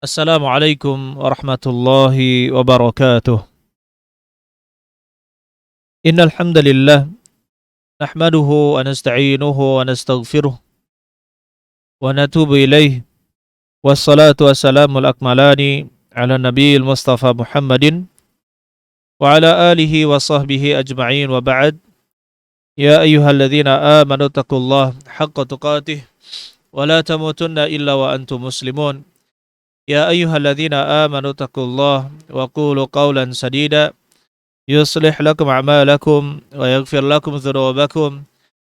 Assalamualaikum warahmatullahi wabarakatuh. Innal hamdalillah nahmaduhu wa nasta'inuhu wa nastaghfiruh wa natubu ilaih. Wassalatu wassalamul akmalani ala nabiyil mustafa Muhammadin wa ala alihi wa sahbihi ajma'in wa ba'd. Ya ayyuhalladzina amanu taqullaha haqqa tuqatih wa la tamutunna illa wa antum muslimun. Ya ayyuhalladzina amanu taqullaha wa qulu qawlan sadida يصلح لكم أعمالكم ويغفر لكم ذنوبكم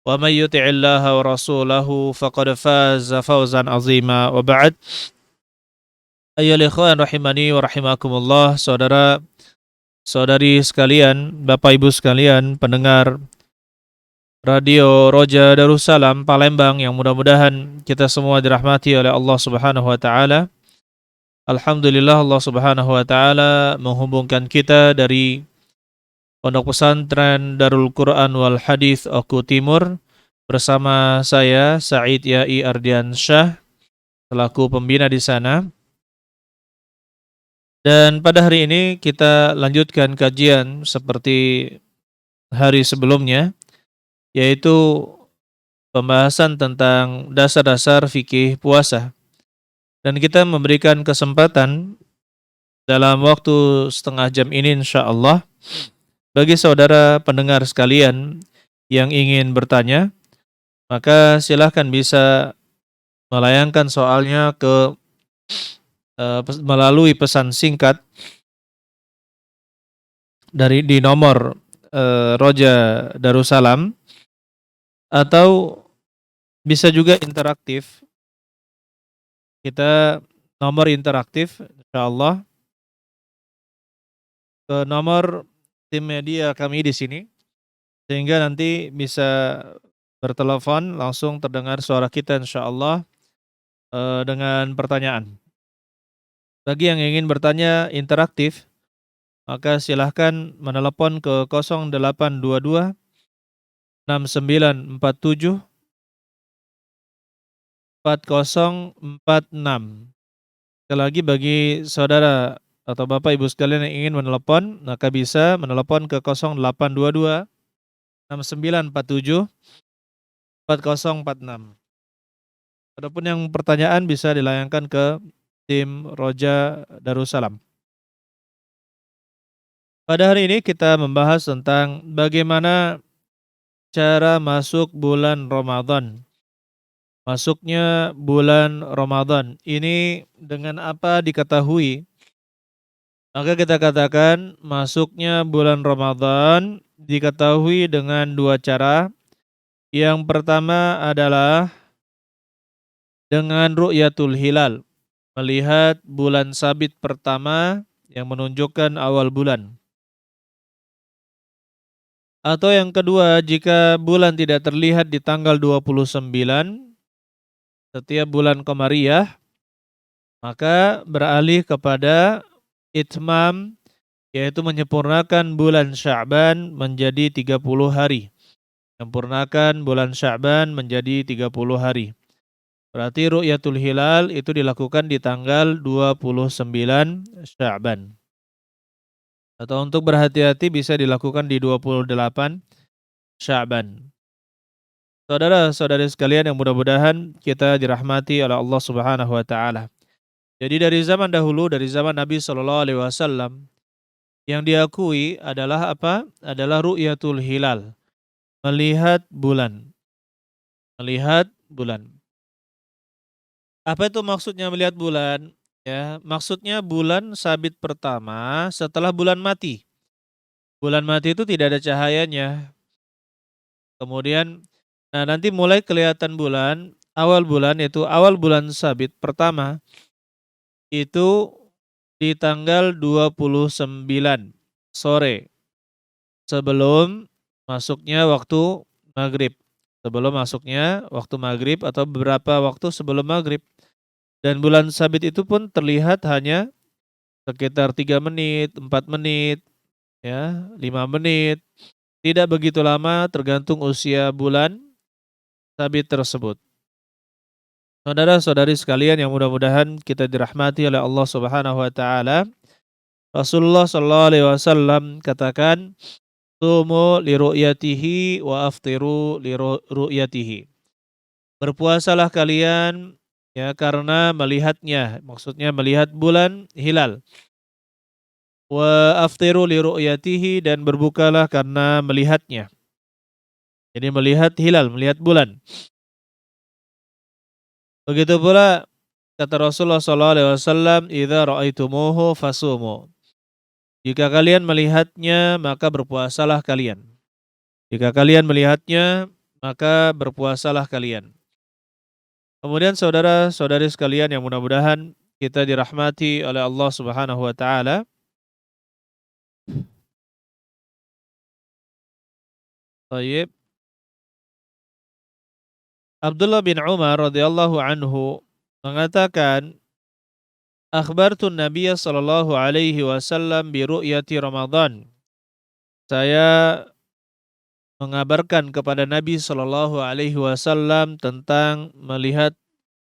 ومن يطع الله ورسوله فقد فاز فوزا عظيما وبعد. Ayyuhal ikhwan rahimani wa rahimakumullah, saudara-saudari sekalian, Bapak Ibu sekalian, pendengar Radio Roja Darussalam Palembang yang mudah-mudahan kita semua dirahmati oleh Allah Subhanahu wa taala. Alhamdulillah, Allah Subhanahu wa taala menghubungkan kita dari Pondok Pesantren Darul Quran wal Hadis Oku Timur bersama saya Said Yai Ardiansyah selaku pembina di sana. Dan pada hari ini kita lanjutkan kajian seperti hari sebelumnya, yaitu pembahasan tentang dasar-dasar fikih puasa. Dan kita memberikan kesempatan dalam waktu setengah jam ini insyaallah bagi saudara pendengar sekalian yang ingin bertanya, maka silahkan bisa melayangkan soalnya ke melalui pesan singkat di nomor Roja Darussalam, atau bisa juga interaktif. Kita nomor interaktif insyaallah ke nomor tim media kami di sini, sehingga nanti bisa bertelepon langsung terdengar suara kita insyaallah dengan pertanyaan. Bagi yang ingin bertanya interaktif, maka silahkan menelepon ke 0822 6947 4046. Sekali lagi, bagi saudara atau Bapak Ibu sekalian yang ingin menelepon, maka bisa menelepon ke 0822 6947 4046. Adapun yang pertanyaan bisa dilayangkan ke tim Roja Darussalam. Pada hari ini kita membahas tentang bagaimana cara masuk bulan Ramadan. Masuknya bulan Ramadan ini dengan apa diketahui? Maka kita katakan masuknya bulan Ramadan diketahui dengan dua cara. Yang pertama adalah dengan ru'yatul hilal, melihat bulan sabit pertama yang menunjukkan awal bulan. Atau yang kedua, jika bulan tidak terlihat di tanggal 29 setiap bulan Qamariyah, maka beralih kepada itmam, yaitu menyempurnakan bulan Sya'ban menjadi 30 hari. Menyempurnakan bulan Sya'ban menjadi 30 hari. Berarti ru'yatul hilal itu dilakukan di tanggal 29 Sya'ban. Atau untuk berhati-hati bisa dilakukan di 28 Sya'ban. Saudara-saudari sekalian yang mudah-mudahan kita dirahmati oleh Allah Subhanahu wa taala. Jadi dari zaman dahulu, dari zaman Nabi sallallahu alaihi wasallam, yang diakui adalah apa? Adalah ru'yatul hilal, melihat bulan. Melihat bulan. Apa itu maksudnya melihat bulan? Ya, maksudnya bulan sabit pertama setelah bulan mati. Bulan mati itu tidak ada cahayanya. Kemudian nanti mulai kelihatan bulan, awal bulan, yaitu awal bulan sabit pertama itu di tanggal 29 sore sebelum masuknya waktu maghrib. Sebelum masuknya waktu maghrib atau beberapa waktu sebelum maghrib. Dan bulan sabit itu pun terlihat hanya sekitar 3 menit, 4 menit, ya, 5 menit. Tidak begitu lama, tergantung usia bulan sabit tersebut. Saudara-saudari sekalian yang mudah-mudahan kita dirahmati oleh Allah Subhanahu wa taala. Rasulullah sallallahu alaihi wasallam katakan, "Sumu li ru'yatihi wa aftiru li ru'yatihi." Berpuasalah kalian ya karena melihatnya, maksudnya melihat bulan hilal. Wa aftiru li ru'yatihi, dan berbukalah karena melihatnya. Jadi melihat hilal, melihat bulan. Begitu pula kata Rasulullah SAW, "Idza ra'aitumuhu fasumu." Jika kalian melihatnya, maka berpuasalah kalian. Jika kalian melihatnya, maka berpuasalah kalian. Kemudian saudara-saudari sekalian yang mudah-mudahan kita dirahmati oleh Allah Subhanahu wa taala. Thayyib. Abdullah bin Umar radhiyallahu anhu mengatakan, "Akhbartun Nabiyya sallallahu alaihi wasallam bi ru'yati Ramadan." Saya mengabarkan kepada Nabi sallallahu alaihi wasallam tentang melihat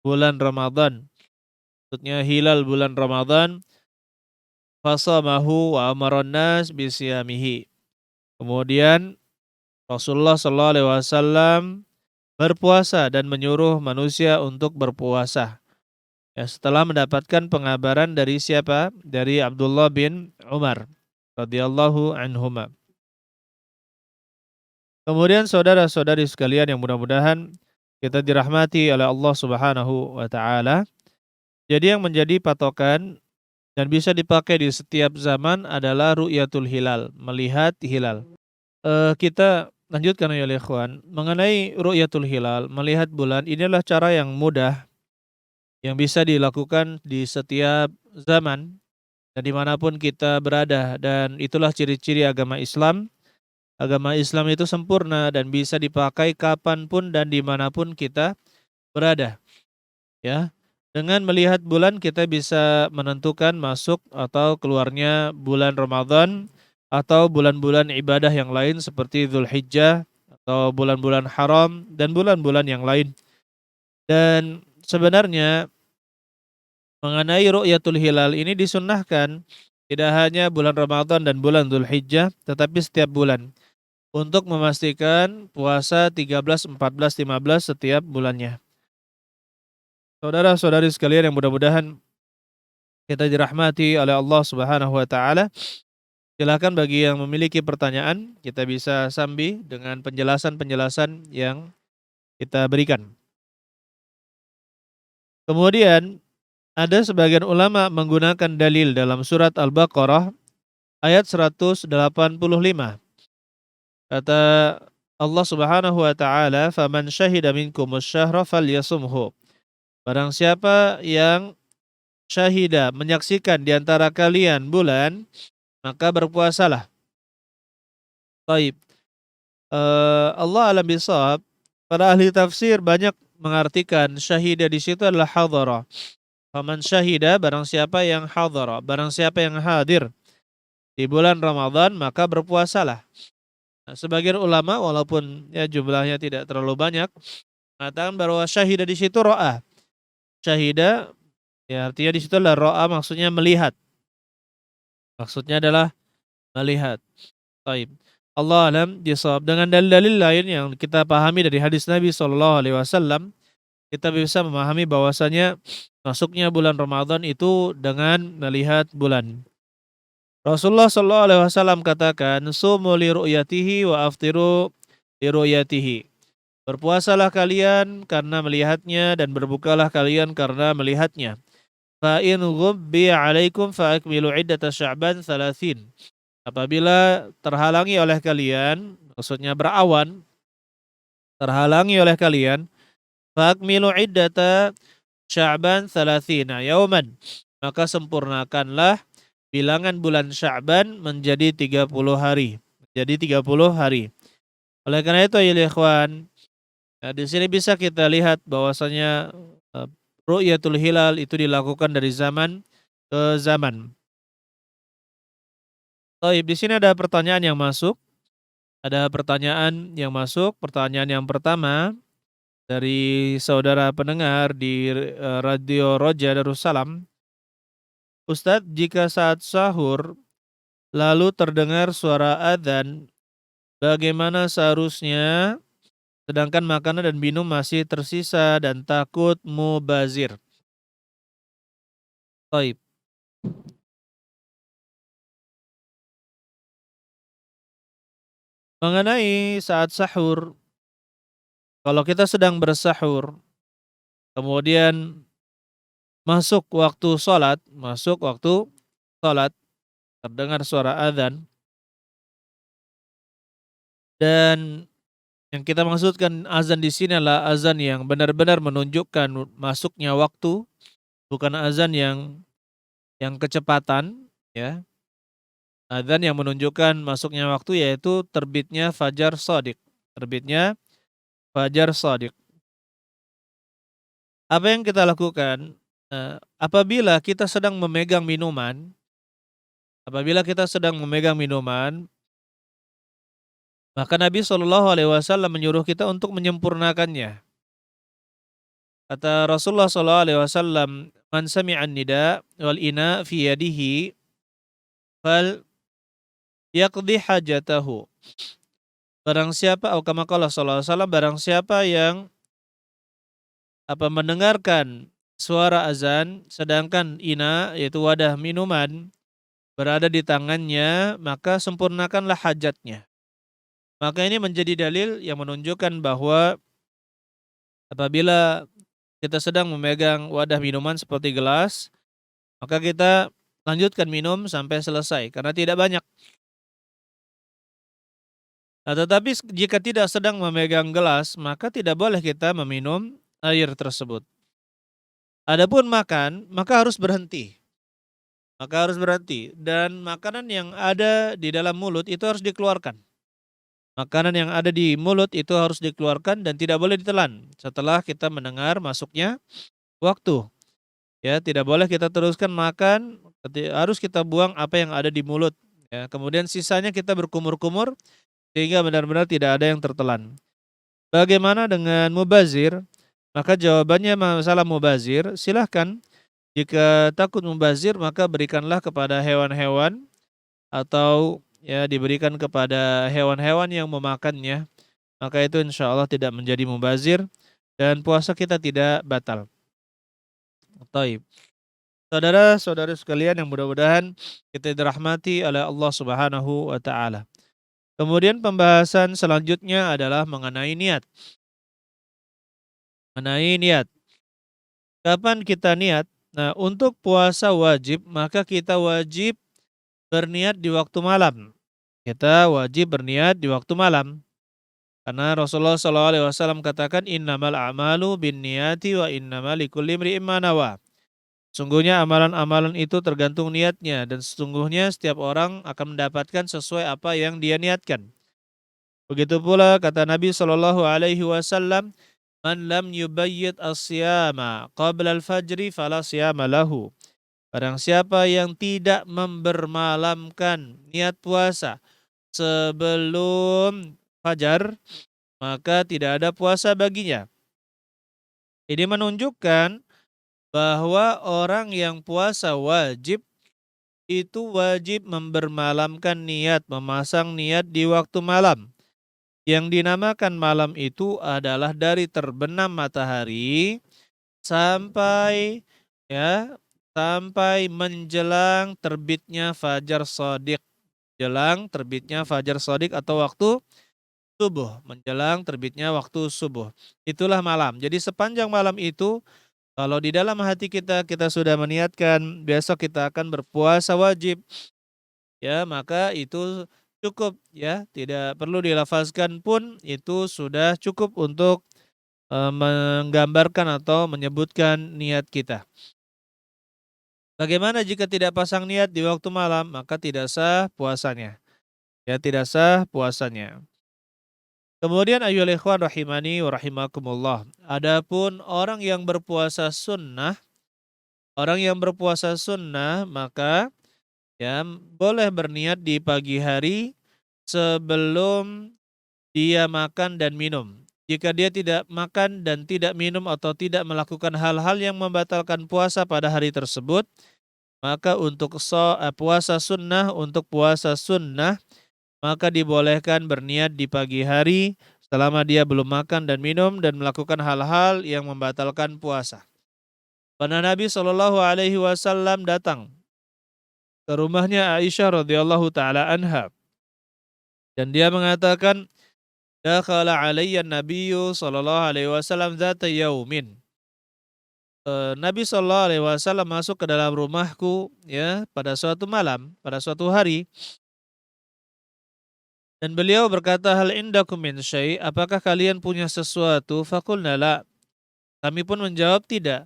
bulan Ramadan. Maksudnya hilal bulan Ramadan. Fasamahu wa amaran nas bisiyamihi. Kemudian Rasulullah sallallahu alaihi wasallam berpuasa dan menyuruh manusia untuk berpuasa. Ya, setelah mendapatkan pengabaran dari siapa? Dari Abdullah bin Umar radhiyallahu anhuma. Kemudian saudara-saudari sekalian yang mudah-mudahan kita dirahmati oleh Allah Subhanahu wa taala. Jadi yang menjadi patokan dan bisa dipakai di setiap zaman adalah ru'yatul hilal, melihat hilal. Kita lanjutkan ya ikhwan, mengenai ru'yatul hilal, melihat bulan, inilah cara yang mudah yang bisa dilakukan di setiap zaman dan dimanapun kita berada, dan itulah ciri-ciri agama Islam. Agama Islam itu sempurna dan bisa dipakai kapanpun dan dimanapun kita berada. Ya, dengan melihat bulan kita bisa menentukan masuk atau keluarnya bulan Ramadan atau bulan-bulan ibadah yang lain seperti Dzulhijjah atau bulan-bulan haram dan bulan-bulan yang lain. Dan sebenarnya mengenai ru'yatul hilal ini disunnahkan tidak hanya bulan Ramadan dan bulan Dzulhijjah, tetapi setiap bulan untuk memastikan puasa 13, 14, 15 setiap bulannya. Saudara-saudari sekalian yang mudah-mudahan kita dirahmati oleh Allah Subhanahu wa taala. Silakan bagi yang memiliki pertanyaan, kita bisa sambi dengan penjelasan-penjelasan yang kita berikan. Kemudian ada sebagian ulama menggunakan dalil dalam surat Al-Baqarah ayat 185. Kata Allah Subhanahu wa taala, "Faman syahida minkumus syahra falyasumhu." Barang siapa yang syahida menyaksikan di antara kalian bulan, maka berpuasalah. Baik. Allah alam bisawab. Para ahli tafsir banyak mengartikan syahida di situ adalah hadara. Faman syahida, barang siapa yang hadara, barang siapa yang hadir di bulan Ramadan, maka berpuasalah. Nah, sebagian ulama walaupun ya jumlahnya tidak terlalu banyak mengatakan bahwa syahida di situ ro'a. Syahida ya artinya di situ adalah ro'a, maksudnya melihat. Maksudnya adalah melihat. Taib. Allah alam bisawab. Dengan dalil-dalil lain yang kita pahami dari hadis Nabi Shallallahu alaihi wasallam, kita bisa memahami bahwasanya masuknya bulan Ramadan itu dengan melihat bulan. Rasulullah Shallallahu alaihi wasallam katakan, "Sumu li ru'yatihi wa aftiru li ru'yatihi." Berpuasalah kalian karena melihatnya dan berbukalah kalian karena melihatnya. Fa in ghubbi 'alaikum fa akmilu 'iddata Sya'ban 30. Apabila terhalangi oleh kalian, maksudnya berawan, terhalangi oleh kalian, fakmilu iddata Sya'ban 30 yauman. Maka sempurnakanlah bilangan bulan Sya'ban menjadi 30 hari. Menjadi 30 hari. Oleh karena itu ya ikhwan, di sini bisa kita lihat bahwasanya ru'yatul hilal itu dilakukan dari zaman ke zaman. Baik, di sini ada pertanyaan yang masuk. Ada pertanyaan yang masuk. Pertanyaan yang pertama, dari saudara pendengar di Radio Roja Darussalam, Ustadz, jika saat sahur lalu terdengar suara adzan, bagaimana seharusnya sedangkan makanan dan minum masih tersisa dan takut mubazir? Taib. Mengenai saat sahur, kalau kita sedang bersahur, kemudian masuk waktu sholat, terdengar suara adzan, dan yang kita maksudkan azan di sini adalah azan yang benar-benar menunjukkan masuknya waktu, bukan azan yang kecepatan, ya. Azan yang menunjukkan masuknya waktu yaitu terbitnya fajar shadiq. Terbitnya fajar shadiq. Apa yang kita lakukan? Apabila kita sedang memegang minuman, maka Nabi SAW menyuruh kita untuk menyempurnakannya. Kata Rasulullah SAW, "Man sami'an nida wal ina fi yadihi fal yaqdi hajatahu." Barang siapa, atau kama qala sallallahu alaihi wasallam, barang siapa yang mendengarkan suara azan sedangkan ina yaitu wadah minuman berada di tangannya, maka sempurnakanlah hajatnya. Maka ini menjadi dalil yang menunjukkan bahwa apabila kita sedang memegang wadah minuman seperti gelas, maka kita lanjutkan minum sampai selesai karena tidak banyak. Nah, tetapi jika tidak sedang memegang gelas, maka tidak boleh kita meminum air tersebut. Adapun makan, maka harus berhenti. Dan makanan yang ada di dalam mulut itu harus dikeluarkan. Makanan yang ada di mulut itu harus dikeluarkan dan tidak boleh ditelan setelah kita mendengar masuknya waktu. Ya, tidak boleh kita teruskan makan, harus kita buang apa yang ada di mulut. Ya, kemudian sisanya kita berkumur-kumur sehingga benar-benar tidak ada yang tertelan. Bagaimana dengan mubazir? Maka jawabannya masalah mubazir, silahkan. Jika takut mubazir, maka berikanlah kepada hewan-hewan atau ya diberikan kepada hewan-hewan yang memakannya. Maka itu insya Allah tidak menjadi mubazir dan puasa kita tidak batal. Taib. Saudara-saudari sekalian yang mudah-mudahan kita dirahmati oleh Allah Subhanahu wa taala. Kemudian pembahasan selanjutnya adalah mengenai niat. Kapan kita niat? Nah, untuk puasa wajib, maka kita wajib berniat di waktu malam. Karena Rasulullah SAW katakan innamal a'malu binniyati wa innamal likulli imri'in ma nawa. Sungguhnya amalan-amalan itu tergantung niatnya dan sesungguhnya setiap orang akan mendapatkan sesuai apa yang dia niatkan. Begitu pula kata Nabi SAW, "Man lam yubayyit as-siyama qabla al-fajri fala siyama lahu." Barang siapa yang tidak membermalamkan niat puasa sebelum fajar, maka tidak ada puasa baginya. Ini menunjukkan bahwa orang yang puasa wajib itu wajib membermalamkan niat, memasang niat di waktu malam. Yang dinamakan malam itu adalah dari terbenam matahari sampai menjelang terbitnya fajar shadiq. Atau waktu subuh, menjelang terbitnya waktu subuh. Itulah malam. Jadi sepanjang malam itu kalau di dalam hati kita sudah meniatkan besok kita akan berpuasa wajib, ya maka itu cukup, ya, tidak perlu dilafazkan pun itu sudah cukup untuk menggambarkan atau menyebutkan niat kita. Bagaimana jika tidak pasang niat di waktu malam? Maka tidak sah puasanya. Ya, tidak sah puasanya. Kemudian ayyuhal ikhwan rahimani wa rahimakumullah. Adapun orang yang berpuasa sunnah, maka ya boleh berniat di pagi hari sebelum dia makan dan minum. jika dia tidak makan dan tidak minum atau tidak melakukan hal-hal yang membatalkan puasa pada hari tersebut, maka untuk puasa sunnah maka dibolehkan berniat di pagi hari selama dia belum makan dan minum dan melakukan hal-hal yang membatalkan puasa. Pernah Nabi Shallallahu Alaihi Wasallam datang ke rumahnya Aisyah radhiyallahu taala anha dan dia mengatakan, dakhala alayya nabiyyu sallallahu alaihi wasallam dzata yaumin. Nabi sallallahu alaihi wasallam masuk ke dalam rumahku ya pada suatu malam, pada suatu hari dan beliau berkata, hal indakum min syai', apakah kalian punya sesuatu? Faqulna la. Kami pun menjawab tidak.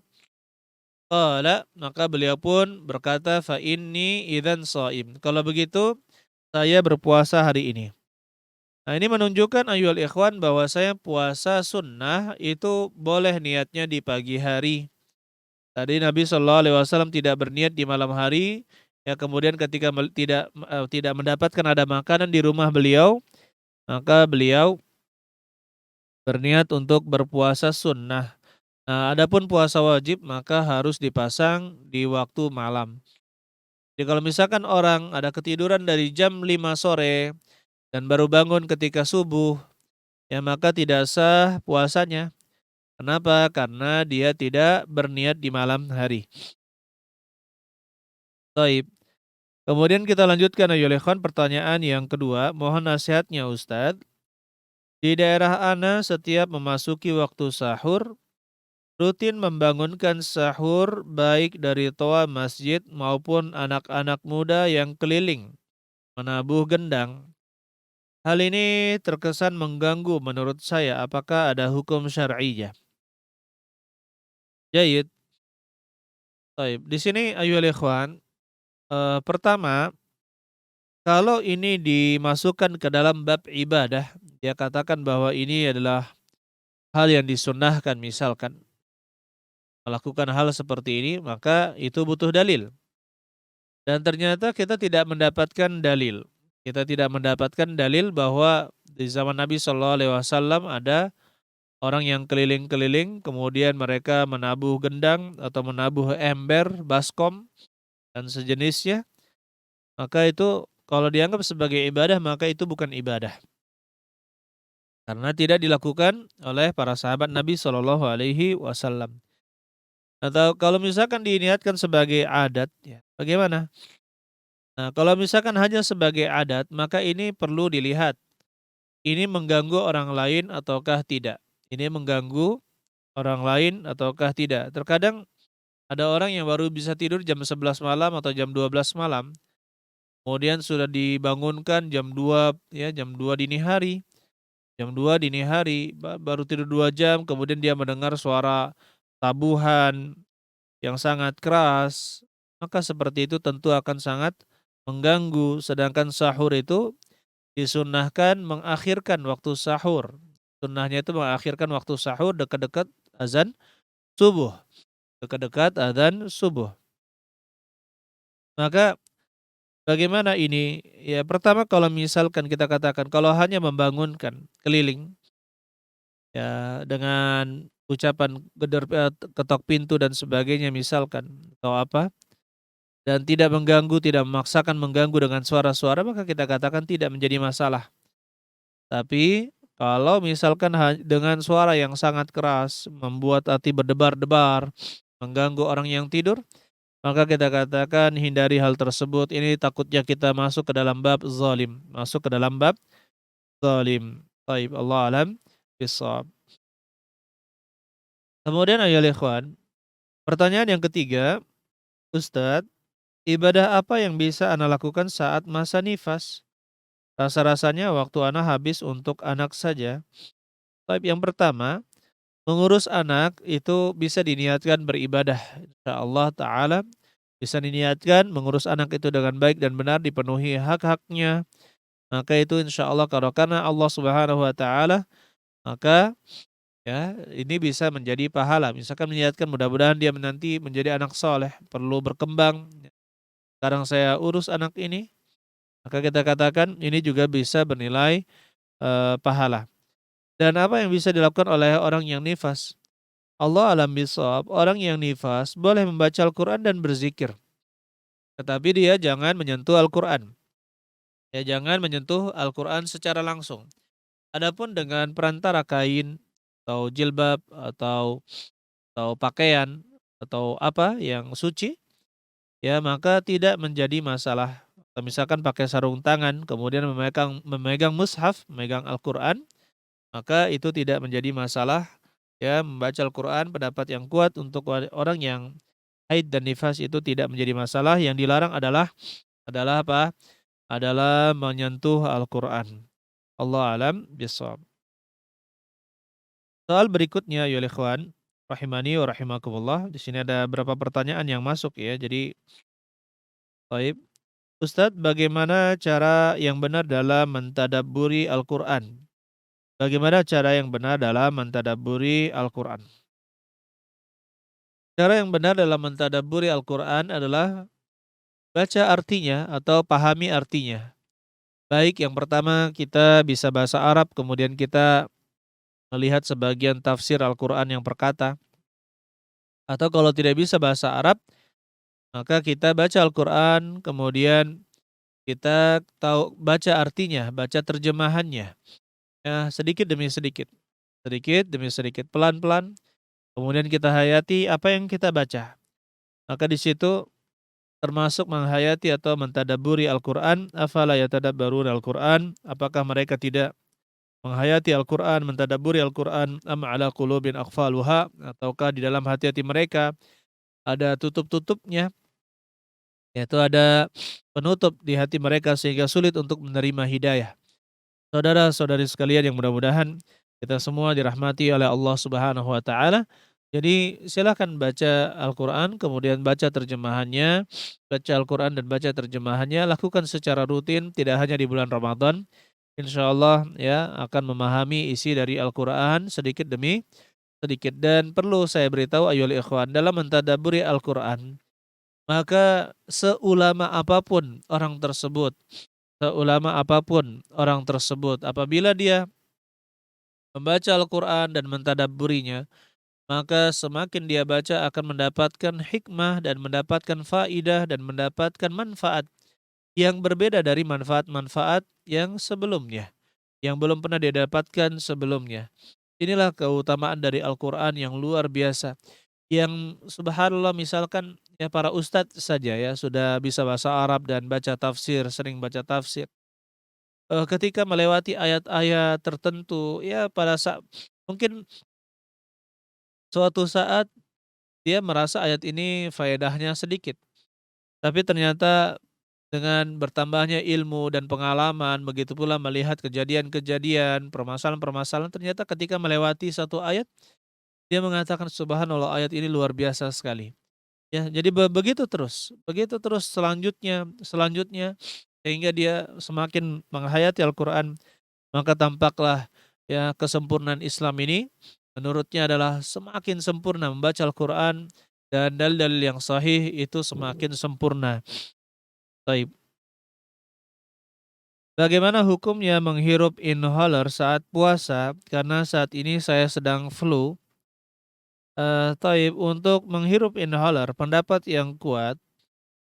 Qala, maka beliau pun berkata, fa inni idzan shaim. Kalau begitu saya berpuasa hari ini. Nah, ini menunjukkan ayyuhal ikhwan bahwa saya puasa sunnah itu boleh niatnya di pagi hari. Tadi Nabi Shallallahu Alaihi Wasallam tidak berniat di malam hari. Ya kemudian ketika tidak mendapatkan ada makanan di rumah beliau, maka beliau berniat untuk berpuasa sunnah. Nah, adapun puasa wajib maka harus dipasang di waktu malam. Jadi kalau misalkan orang ada ketiduran dari jam 5 sore dan baru bangun ketika subuh, ya maka tidak sah puasanya. Kenapa? Karena dia tidak berniat di malam hari. Taib. Kemudian kita lanjutkan ayo ikhwan, pertanyaan yang kedua, mohon nasihatnya Ustadz. Di daerah Ana setiap memasuki waktu sahur, rutin membangunkan sahur baik dari toa masjid maupun anak-anak muda yang keliling menabuh gendang. Hal ini terkesan mengganggu menurut saya. Apakah ada hukum syar'iyah? Jayid. Taib. Di sini ayyuhal ikhwan, pertama, kalau ini dimasukkan ke dalam bab ibadah, dia katakan bahwa ini adalah hal yang disunnahkan, misalkan melakukan hal seperti ini, maka itu butuh dalil. Dan ternyata kita tidak mendapatkan dalil. Kita tidak mendapatkan dalil bahwa di zaman Nabi Shallallahu Alaihi Wasallam ada orang yang keliling-keliling, kemudian mereka menabuh gendang atau menabuh ember, baskom dan sejenisnya. Maka itu kalau dianggap sebagai ibadah, maka itu bukan ibadah. Karena tidak dilakukan oleh para sahabat Nabi Shallallahu Alaihi Wasallam. Atau kalau misalkan diniatkan sebagai adat, ya bagaimana? Nah, kalau misalkan hanya sebagai adat, maka ini perlu dilihat. Ini mengganggu orang lain ataukah tidak? Ini mengganggu orang lain ataukah tidak? Terkadang ada orang yang baru bisa tidur jam 11 malam atau jam 12 malam. Kemudian sudah dibangunkan jam 2 ya, jam 2 dini hari. Jam 2 dini hari baru tidur 2 jam, kemudian dia mendengar suara tabuhan yang sangat keras. Maka seperti itu tentu akan sangat mengganggu. Sedangkan sahur itu disunnahkan mengakhirkan waktu sahur. Sunnahnya itu mengakhirkan waktu sahur dekat-dekat azan subuh. Dekat-dekat azan subuh. Maka bagaimana ini? Ya pertama kalau misalkan kita katakan kalau hanya membangunkan keliling ya dengan ucapan ketok pintu dan sebagainya misalkan atau apa dan tidak mengganggu, tidak memaksakan mengganggu dengan suara-suara maka kita katakan tidak menjadi masalah. Tapi kalau misalkan dengan suara yang sangat keras membuat hati berdebar-debar, mengganggu orang yang tidur, maka kita katakan hindari hal tersebut. Ini takutnya kita masuk ke dalam bab zalim, masuk ke dalam bab zalim. Baik, Allah alam bisawab. Kemudian ayol ikhwan, pertanyaan yang ketiga, Ustadz, ibadah apa yang bisa Anda lakukan saat masa nifas? Rasa-rasanya waktu Anda habis untuk anak saja. Baik, yang pertama, mengurus anak itu bisa diniatkan beribadah. Insyaallah ta'ala bisa diniatkan mengurus anak itu dengan baik dan benar, dipenuhi hak-haknya. Maka itu insyaallah kalau karena Allah subhanahu wa ta'ala, maka ya ini bisa menjadi pahala. Misalkan meniatkan mudah-mudahan dia nanti menjadi anak soleh, perlu berkembang. Sekarang saya urus anak ini, maka kita katakan ini juga bisa bernilai pahala. Dan apa yang bisa dilakukan oleh orang yang nifas? Allah alam bisawab, orang yang nifas boleh membaca Al-Quran dan berzikir. Tetapi dia jangan menyentuh Al-Quran. Ya, jangan menyentuh Al-Quran secara langsung. Adapun dengan perantara kain atau jilbab atau pakaian atau apa yang suci, ya maka tidak menjadi masalah. Atau misalkan pakai sarung tangan, kemudian memegang mushaf, memegang Al-Quran, maka itu tidak menjadi masalah. Ya, membaca Al-Quran pendapat yang kuat untuk orang yang haid dan nifas itu tidak menjadi masalah. Yang dilarang adalah apa? Adalah menyentuh Al-Quran. Allah alam bisawab. Soal berikutnya ya ikhwan rahimani wa rahimakumullah. Di sini ada beberapa pertanyaan yang masuk ya. Jadi, baik. Ustadz, bagaimana cara yang benar dalam mentadabburi Al-Quran? Bagaimana cara yang benar dalam mentadabburi Al-Quran? Cara yang benar dalam mentadabburi Al-Quran adalah baca artinya atau pahami artinya. Baik, yang pertama kita bisa bahasa Arab, kemudian kita melihat sebagian tafsir Al-Quran yang perkata. Atau kalau tidak bisa bahasa Arab, maka kita baca Al-Quran, kemudian kita tahu baca artinya, baca terjemahannya. Ya, sedikit demi sedikit, pelan-pelan. Kemudian kita hayati apa yang kita baca. Maka di situ termasuk menghayati atau mentadabburi Al-Quran. Afala yatadabbaruna Al-Quran. Apakah mereka tidak menghayati Al-Quran, mentadabburi Al-Quran, am ala qulubin aqfaluha, ataukah di dalam hati-hati mereka ada tutup-tutupnya, yaitu ada penutup di hati mereka sehingga sulit untuk menerima hidayah. Saudara-saudari sekalian yang mudah-mudahan kita semua dirahmati oleh Allah Subhanahu wa taala. Jadi silakan baca Al-Quran, kemudian baca terjemahannya, baca Al-Quran dan baca terjemahannya, lakukan secara rutin, tidak hanya di bulan Ramadan. Insya Allah ya akan memahami isi dari Al-Quran sedikit demi sedikit. Dan perlu saya beritahu ayolah ikhwan, dalam mentadabburi Al-Quran, maka seulama apapun orang tersebut, apabila dia membaca Al-Quran dan mentadabburinya, maka semakin dia baca akan mendapatkan hikmah dan mendapatkan faidah dan mendapatkan manfaat yang berbeda dari manfaat-manfaat yang sebelumnya, yang belum pernah dia dapatkan sebelumnya. Inilah keutamaan dari Al-Quran yang luar biasa. Yang subhanallah, misalkan ya para ustadz saja ya sudah bisa bahasa Arab dan baca tafsir, sering baca tafsir. Ketika melewati ayat-ayat tertentu, ya pada saat mungkin suatu saat dia merasa ayat ini faedahnya sedikit, tapi ternyata dengan bertambahnya ilmu dan pengalaman, begitu pula melihat kejadian-kejadian, permasalahan-permasalahan, ternyata ketika melewati satu ayat, dia mengatakan subhanallah ayat ini luar biasa sekali. Ya, jadi begitu terus selanjutnya sehingga dia semakin menghayati Al-Quran, maka tampaklah ya kesempurnaan Islam ini menurutnya adalah semakin sempurna membaca Al-Quran dan dalil-dalil yang sahih itu semakin sempurna. Baik. Bagaimana hukumnya menghirup inhaler saat puasa? Karena saat ini saya sedang flu. Taib, untuk menghirup inhaler, pendapat yang kuat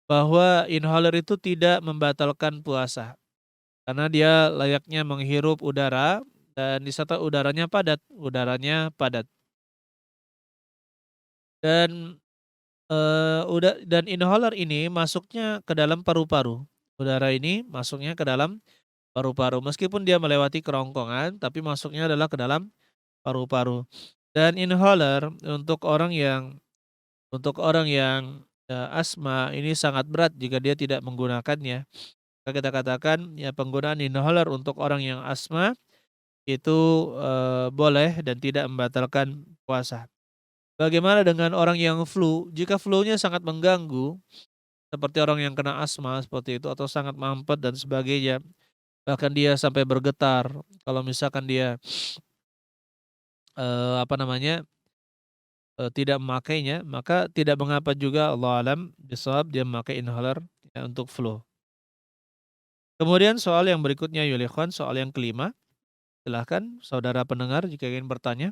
bahwa inhaler itu tidak membatalkan puasa. Karena dia layaknya menghirup udara dan di saat udaranya padat. Dan dan inhaler ini masuknya ke dalam paru-paru. Udara ini masuknya ke dalam paru-paru. Meskipun dia melewati kerongkongan, tapi masuknya adalah ke dalam paru-paru. Dan inhaler untuk orang yang asma ini sangat berat jika dia tidak menggunakannya. Maka kita katakan ya penggunaan inhaler untuk orang yang asma itu boleh dan tidak membatalkan puasa. Bagaimana dengan orang yang flu? Jika flu-nya sangat mengganggu, seperti orang yang kena asma seperti itu atau sangat mampet dan sebagainya, bahkan dia sampai bergetar. Kalau misalkan dia apa namanya tidak memakainya, maka tidak mengapa juga Allah alam bisawab dia memakai inhaler ya, untuk flu. Kemudian soal yang berikutnya Yulikhwan, soal yang kelima. Silahkan saudara pendengar jika ingin bertanya.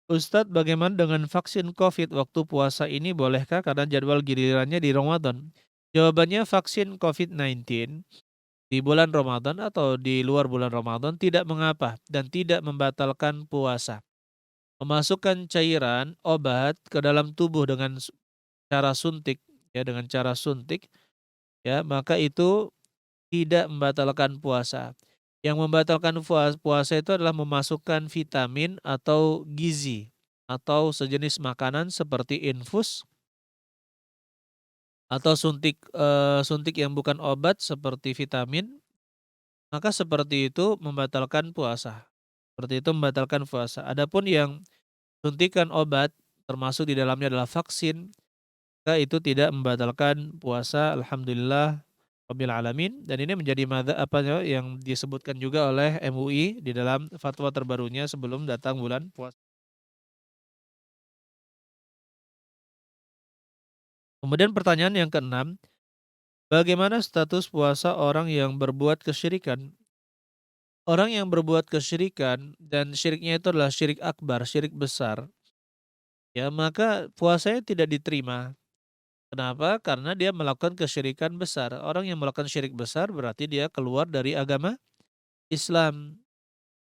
Ustadz, bagaimana dengan vaksin COVID waktu puasa ini, bolehkah karena jadwal gilirannya di Ramadan? Jawabannya, vaksin COVID-19 di bulan Ramadan atau di luar bulan Ramadan tidak mengapa dan tidak membatalkan puasa. Memasukkan cairan obat ke dalam tubuh dengan cara suntik, ya, dengan cara suntik, ya, maka itu tidak membatalkan puasa. Yang membatalkan puasa itu adalah memasukkan vitamin atau gizi atau sejenis makanan seperti infus atau suntik yang bukan obat seperti vitamin, maka seperti itu membatalkan puasa. Seperti itu membatalkan puasa. Adapun yang suntikan obat termasuk di dalamnya adalah vaksin, maka itu tidak membatalkan puasa. Alhamdulillah Rabbil Alamin. Dan ini menjadi yang disebutkan juga oleh MUI di dalam fatwa terbarunya sebelum datang bulan puasa. Kemudian pertanyaan yang keenam, bagaimana status puasa orang yang berbuat kesyirikan? Orang yang berbuat kesyirikan dan syiriknya itu adalah syirik akbar, syirik besar, ya, maka puasanya tidak diterima. Kenapa? Karena dia melakukan kesyirikan besar. Orang yang melakukan syirik besar berarti dia keluar dari agama Islam.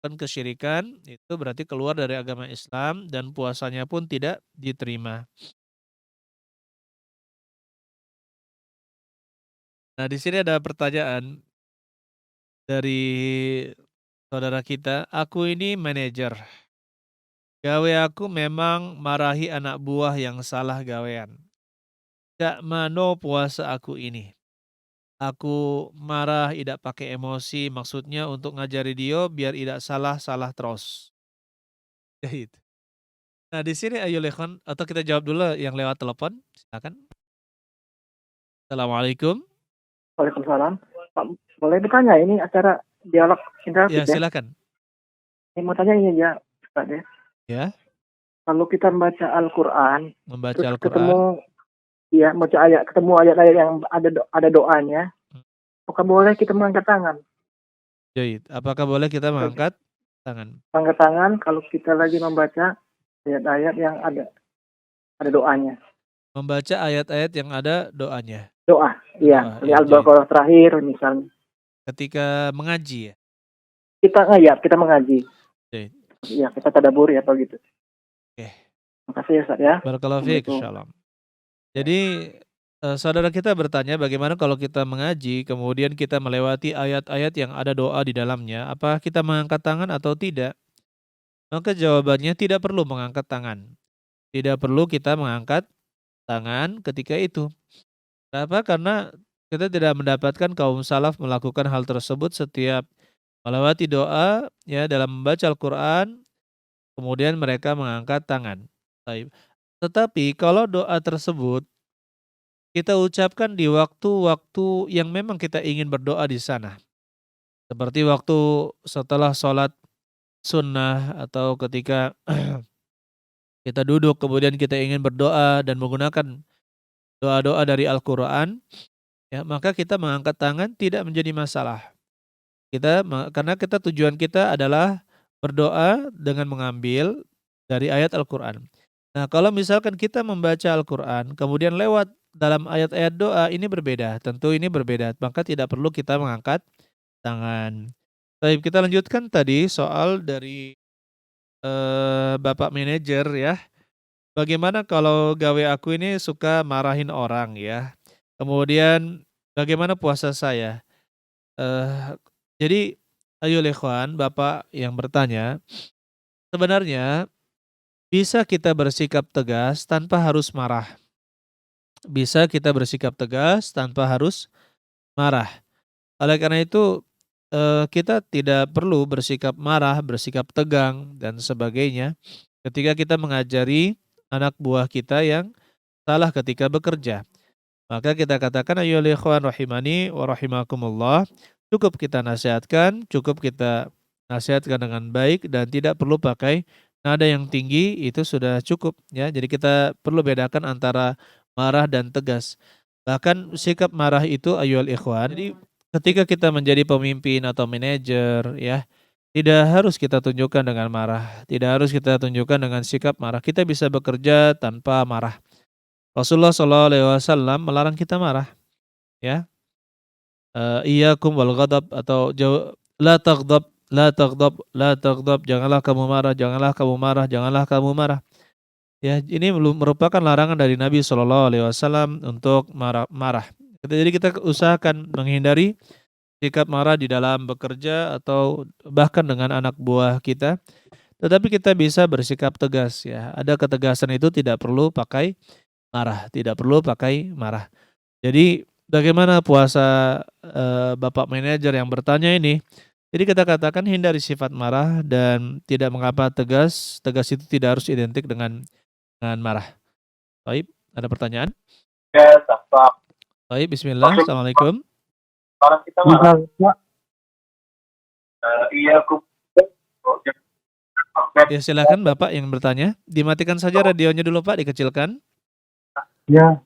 Kan kesyirikan itu berarti keluar dari agama Islam dan puasanya pun tidak diterima. Nah, di sini ada pertanyaan dari saudara kita. Aku ini manajer. Gawe aku memang marahi anak buah yang salah gawean. Gak mano puasa aku ini. Aku marah, tidak pakai emosi, maksudnya untuk ngajari dia biar tidak salah-salah terus. Gitu. Nah, di sini ayo Lekon, atau kita jawab dulu yang lewat telepon. Silakan. Assalamualaikum. Waalaikumsalam. Pak, boleh bertanya, ini acara dialog Ya, interaktif ya? silakan. Ini mau tanya ini ya, Ustaz ya. Ya, Kalau kita membaca Al-Quran, membaca terus Al-Quran. ketemu ayat-ayat yang ada doanya, apakah boleh kita mengangkat tangan? Jahit. Apakah boleh kita mengangkat tangan? Mengangkat tangan kalau kita lagi membaca ayat-ayat yang ada doanya. Membaca ayat-ayat yang ada doanya. Doa, iya. Doa, ya, Al-Baqarah terakhir misalnya. ketika mengaji ya. Kita mengaji. Jahit. Iya, kita tadabur ya, atau gitu. Oke. Makasih ya, Ustaz ya. Barakallahu fiik, shalom. Jadi saudara kita bertanya bagaimana kalau kita mengaji kemudian kita melewati ayat-ayat yang ada doa di dalamnya, apa kita mengangkat tangan atau tidak? Maka jawabannya tidak perlu mengangkat tangan. Tidak perlu kita mengangkat tangan ketika itu. Kenapa? Karena kita tidak mendapatkan kaum salaf melakukan hal tersebut setiap melewati doa, ya, dalam membaca Al-Quran, kemudian mereka mengangkat tangan. Baik. Tetapi kalau doa tersebut kita ucapkan di waktu-waktu yang memang kita ingin berdoa di sana. Seperti waktu setelah sholat sunnah atau ketika kita duduk kemudian kita ingin berdoa dan menggunakan doa-doa dari Al-Quran, ya, maka kita mengangkat tangan tidak menjadi masalah. Karena tujuan kita adalah berdoa dengan mengambil dari ayat Al-Quran. Nah, kalau misalkan kita membaca Al-Quran, kemudian lewat dalam ayat-ayat doa, ini berbeda. Tentu ini berbeda, maka tidak perlu kita mengangkat tangan. Baik, kita lanjutkan tadi soal dari Bapak manajer ya. Bagaimana kalau gawe aku ini suka marahin orang ya. Kemudian bagaimana puasa saya? Eh, jadi ayo ikhwan, Bapak yang bertanya, sebenarnya bisa kita bersikap tegas tanpa harus marah. Bisa kita bersikap tegas tanpa harus marah. Oleh karena itu kita tidak perlu bersikap marah, bersikap tegang dan sebagainya ketika kita mengajari anak buah kita yang salah ketika bekerja. Maka kita katakan ayyuhal ikhwan rahimani wa rahimakumullah, cukup kita nasihatkan, cukup kita nasihatkan dengan baik dan tidak perlu pakai nada yang tinggi, itu sudah cukup ya. Jadi kita perlu bedakan antara marah dan tegas. Bahkan sikap marah itu ayyuhal ikhwan. Jadi ketika kita menjadi pemimpin atau manajer ya, Tidak harus kita tunjukkan dengan marah, tidak harus kita tunjukkan dengan sikap marah. Kita bisa bekerja tanpa marah. Rasulullah SAW melarang kita marah, ya. Iyyakum wal ghadab atau la taghdab, la taghdab, la taghdab, janganlah kamu marah, janganlah kamu marah, janganlah kamu marah. Ya, ini merupakan larangan dari Nabi SAW untuk marah. Jadi kita usahakan menghindari sikap marah di dalam bekerja atau bahkan dengan anak buah kita. Tetapi kita bisa bersikap tegas ya. Ada ketegasan itu tidak perlu pakai marah, tidak perlu pakai marah. Jadi bagaimana puasa Bapak manajer yang bertanya ini? Jadi kita katakan hindari sifat marah dan tidak mengapa tegas. Tegas itu tidak harus identik dengan marah. Baik, ada pertanyaan? Ya, tak. Baik, bismillah. Assalamualaikum. Orang kita marah. Iya, aku. Ya, silakan Bapak yang bertanya. Dimatikan saja radionya dulu Pak, dikecilkan. Ya.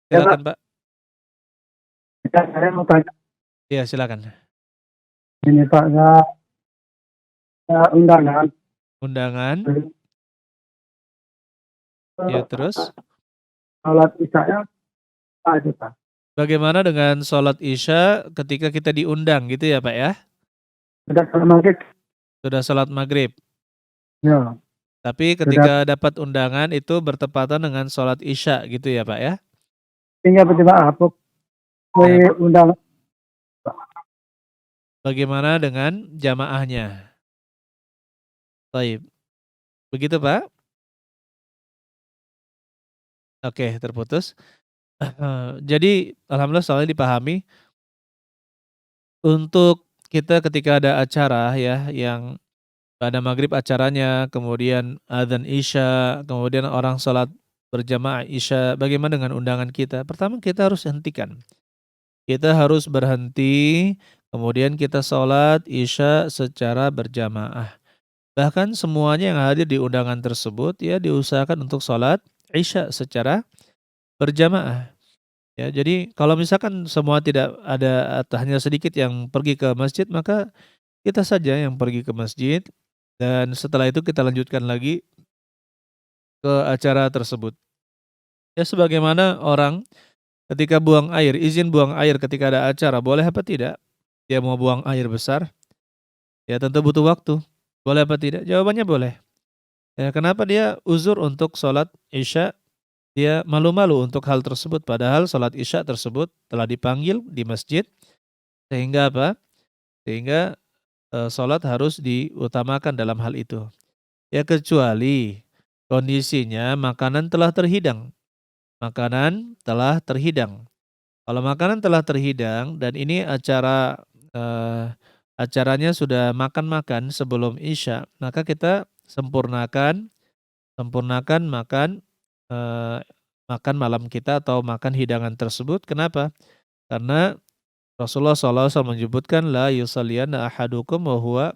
Silakan Pak. Saya mau tanya. Ya, silakan. Ini Pak, undangan. Undangan. Ya, terus? Salat Isya apa aja Pak? Bagaimana dengan sholat Isya ketika kita diundang gitu ya Pak ya? Sudah salat maghrib. Sudah sholat maghrib. Ya. Tapi ketika dapat undangan itu bertepatan dengan sholat Isya gitu ya Pak ya? Tinggal berjamaah apa? Undangan. Bagaimana dengan jamaahnya? Baik. Begitu Pak? Oke, terputus. Jadi alhamdulillah soalnya dipahami. Untuk kita ketika ada acara ya yang pada maghrib acaranya, kemudian adzan Isya, kemudian orang sholat berjamaah Isya, bagaimana dengan undangan kita? Pertama kita harus hentikan. Kita harus berhenti, kemudian kita sholat Isya secara berjamaah. Bahkan semuanya yang hadir di undangan tersebut ya diusahakan untuk sholat Isya secara berjamaah. Ya, jadi kalau misalkan semua tidak ada atau hanya sedikit yang pergi ke masjid, maka kita saja yang pergi ke masjid dan setelah itu kita lanjutkan lagi ke acara tersebut. Ya sebagaimana orang ketika buang air, izin buang air ketika ada acara, boleh apa tidak? Dia mau buang air besar, ya tentu butuh waktu. Boleh apa tidak? Jawabannya boleh. Ya, kenapa dia uzur untuk sholat Isya? Dia malu-malu untuk hal tersebut, padahal sholat Isya tersebut telah dipanggil di masjid, sehingga apa? Sehingga sholat harus diutamakan dalam hal itu. Ya kecuali kondisinya makanan telah terhidang. Makanan telah terhidang. Kalau makanan telah terhidang dan ini acaranya sudah makan-makan sebelum Isya, maka kita sempurnakan makan makan malam kita atau makan hidangan tersebut. Kenapa? Karena Rasulullah SAW menyebutkan la yusalliyanna ahadukum wa huwa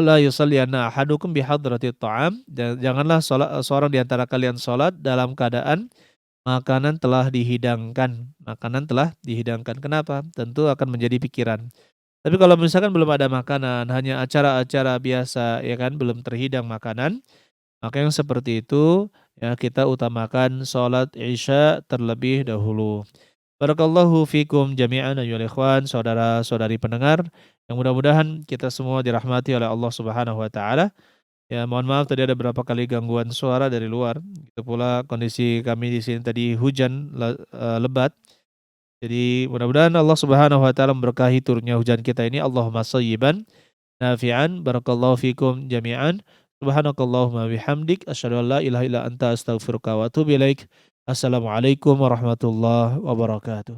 la yusalliyanna ahadukum bihadratit ta'am, dan janganlah seorang di antara kalian salat dalam keadaan makanan telah dihidangkan. Makanan telah dihidangkan. Kenapa? Tentu akan menjadi pikiran. Tapi kalau misalkan belum ada makanan, hanya acara-acara biasa ya kan, belum terhidang makanan, maka yang seperti itu ya kita utamakan sholat Isya terlebih dahulu. Barakallahu fikum jami'an ayyuhal ikhwan, saudara-saudari pendengar yang mudah-mudahan kita semua dirahmati oleh Allah Subhanahu wa taala. Ya, mohon maaf tadi ada beberapa kali gangguan suara dari luar. Itu pula kondisi kami di sini tadi hujan lebat. Jadi mudah-mudahan Allah Subhanahu wa taala memberkahi turunnya hujan kita ini. Allahumma shayyiban nafi'an. Barakallahu fikum jami'an. Subhanakallahumma bihamdik asyhadu an la ilaha illa anta astaghfiruka wa atubu ilaik. Assalamualaikum warahmatullahi wabarakatuh.